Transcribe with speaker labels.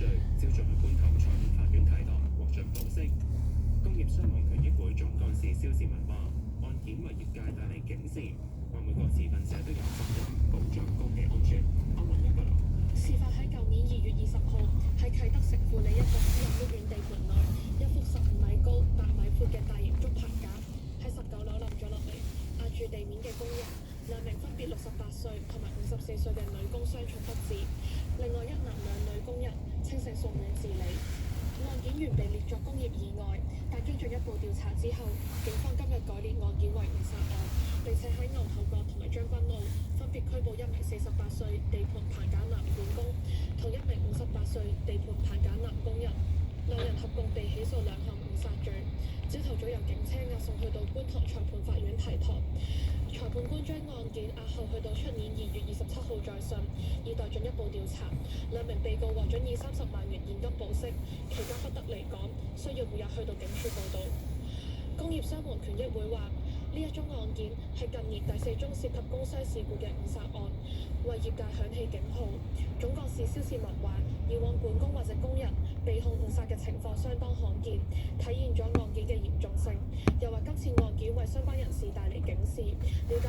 Speaker 1: 罪，朝早去觀塘裁判法院提堂，獲准保釋。工業傷亡權益會總幹事蕭志文話：案件為業界帶嚟警示，話每個持份者都有責任保障工地安全。歐文一報道。
Speaker 2: 事發喺舊年2月20號，喺啟德城富里一個私人屋苑地盤內，一幅15米高、8米闊嘅大型竹棚架喺19樓冧咗落嚟，壓住地面嘅工人，兩名分別68歲同埋54歲嘅女工傷重不治，另外一男兩女工人清醒送院治理。案件原被列作工業意外，但經進一步調查之後，警方今日改列案件為誤殺案，並且喺牛頭角同埋將軍澳分別拘捕一名48歲地盤棚架男管工同一名58歲地盤棚架男工人，兩人合共被起訴2項誤殺罪。朝頭早由警車押送去到觀塘裁判法院提堂，裁判官將案件押後去到出年2月27號再訊，以待進一步調查。兩名被告獲准以30萬元現金保釋，期間不得離港，需要每日去到警署報到。工業傷亡權益會話，呢一宗案件係近年第4宗涉及工傷事故嘅誤殺案，為業界響起警號。總幹事蕭志文話：以往管工或者工人被控誤殺嘅情況相當罕見，體現咗案件嘅嚴重性。又話今次案件為相關人士帶嚟警示，了解